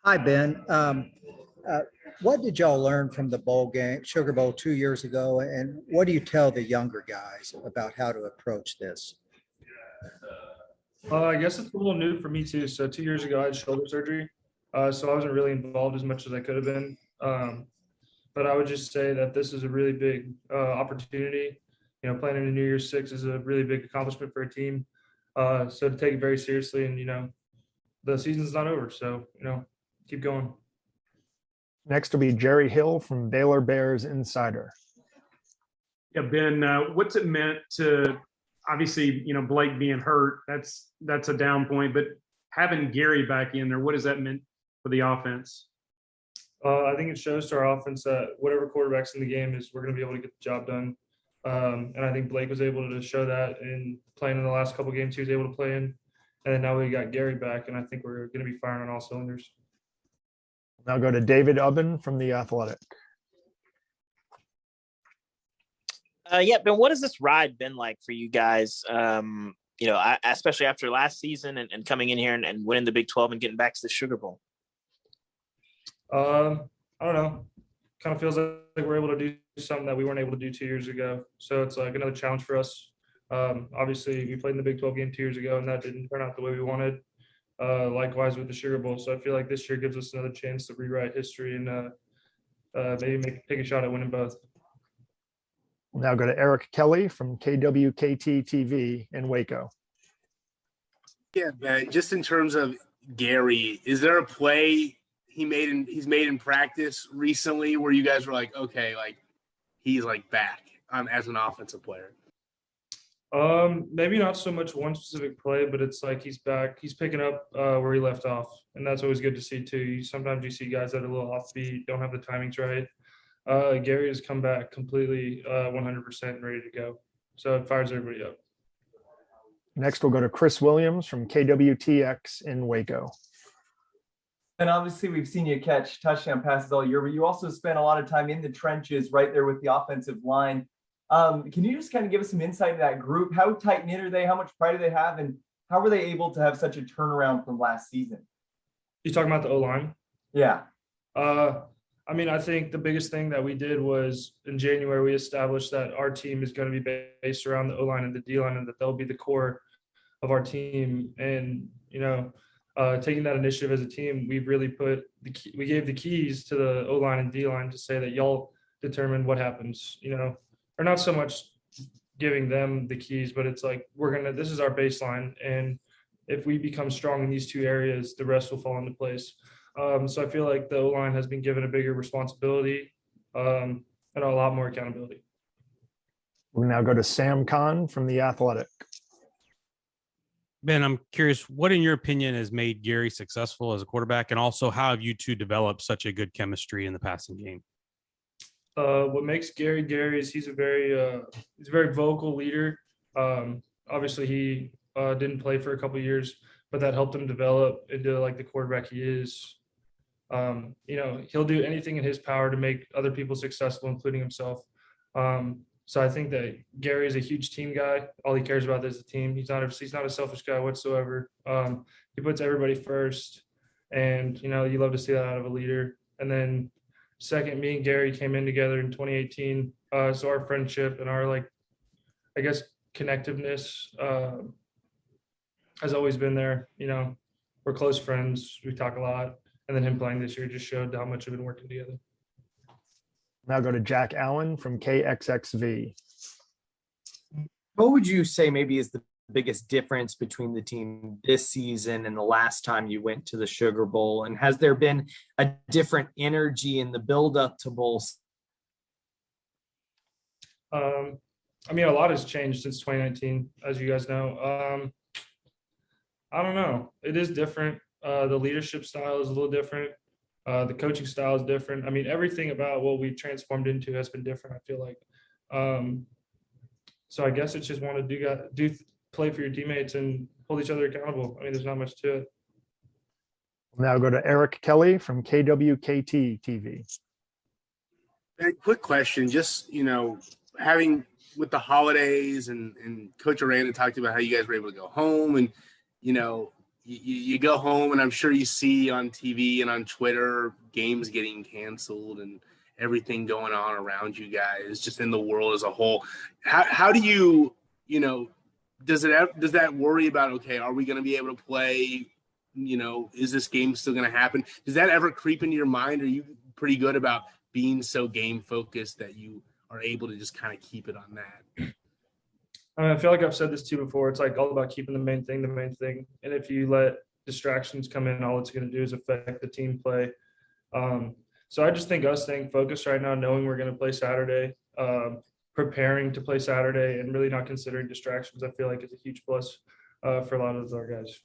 Hi, Ben. Uh, what did y'all learn from the bowl game, Sugar Bowl 2 years ago? And what do you tell the younger guys about how to approach this? I guess it's a little new for me too. So 2 years ago, I had shoulder surgery, so I wasn't really involved as much as I could have been. But I would just say that this is a really big opportunity. Playing in a New Year's Six is a really big accomplishment for a team. So to take it very seriously, and the season's not over, so keep going. Next will be Jerry Hill from Baylor Bears Insider. Yeah, Ben, what's it meant to obviously, Blake being hurt, that's a down point, but having Gary back in there, what does that mean for the offense? I think it shows to our offense that whatever quarterback's in the game is, we're going to be able to get the job done. And I think Blake was able to show that in playing in the last couple games he was able to play in. And then now we got Gary back, and I think we're going to be firing on all cylinders. Now go to David Ubben from The Athletic. Yeah, Ben, what has this ride been like for you guys? Especially after last season and coming in here and winning the Big 12 and getting back to the Sugar Bowl. I don't know. Kind of feels like we're able to do something that we weren't able to do 2 years ago. So it's like another challenge for us. Obviously, we played in the Big 12 game 2 years ago, and that didn't turn out the way we wanted. Likewise with the Sugar Bowl. So I feel like this year gives us another chance to rewrite history and maybe take a shot at winning both. We'll now go to Eric Kelly from KWKT TV in Waco. Yeah, Ben, just in terms of Gary, is there a play he's made in practice recently where you guys were like, okay, like he's like back as an offensive player? Maybe not so much one specific play, but it's like he's back. He's picking up where he left off, and that's always good to see too. Sometimes you see guys that are a little offbeat, don't have the timings right. Gary has come back completely 100% and ready to go. So it fires everybody up. Next, we'll go to Chris Williams from KWTX in Waco. And obviously, we've seen you catch touchdown passes all year, but you also spent a lot of time in the trenches right there with the offensive line. Can you just kind of give us some insight into that group? How tight-knit are they? How much pride do they have? And how were they able to have such a turnaround from last season? You talking about the O-line? Yeah. I think the biggest thing that we did was in January, we established that our team is going to be based around the O-line and the D-line, and that they'll be the core of our team. And, taking that initiative as a team, we've really we gave the keys to the O-line and D-line to say that y'all determine what happens, or not so much giving them the keys, but it's like, this is our baseline. And if we become strong in these two areas, the rest will fall into place. So I feel like the O-line has been given a bigger responsibility and a lot more accountability. We'll now go to Sam Khan from The Athletic. Ben, I'm curious, what in your opinion has made Gary successful as a quarterback? And also, how have you two developed such a good chemistry in the passing game? What makes Gary is he's a very vocal leader. Obviously, he didn't play for a couple of years, but that helped him develop into like the quarterback he is. He'll do anything in his power to make other people successful, including himself. So I think that Gary is a huge team guy. All he cares about is the team. He's not a selfish guy whatsoever. He puts everybody first, and you love to see that out of a leader. And then second, me and Gary came in together in 2018. So our friendship and our connectiveness has always been there. We're close friends. We talk a lot. And then him playing this year just showed how much we've been working together. Now go to Jack Allen from KXXV. What would you say maybe is the biggest difference between the team this season and the last time you went to the Sugar Bowl? And has there been a different energy in the build-up to bowls? A lot has changed since 2019, as you guys know. I don't know. It is different. The leadership style is a little different. The coaching style is different. Everything about what we transformed into has been different, I feel like. So I guess it's just want to play for your teammates and hold each other accountable. There's not much to it. We'll now go to Eric Kelly from KWKT TV. A quick question, just, having with the holidays and Coach Aranda talked about how you guys were able to go home and, you go home and I'm sure you see on TV and on Twitter games getting canceled and everything going on around you guys, just in the world as a whole. How do you, does that worry about, okay, are we going to be able to play? Is this game still going to happen? Does that ever creep into your mind? Are you pretty good about being so game focused that you are able to just kind of keep it on that? I feel like I've said this to you before. It's like all about keeping the main thing. And if you let distractions come in, all it's going to do is affect the team play. So I just think us staying focused right now, knowing we're going to play Saturday, preparing to play Saturday, and really not considering distractions, I feel like is a huge plus for a lot of our guys.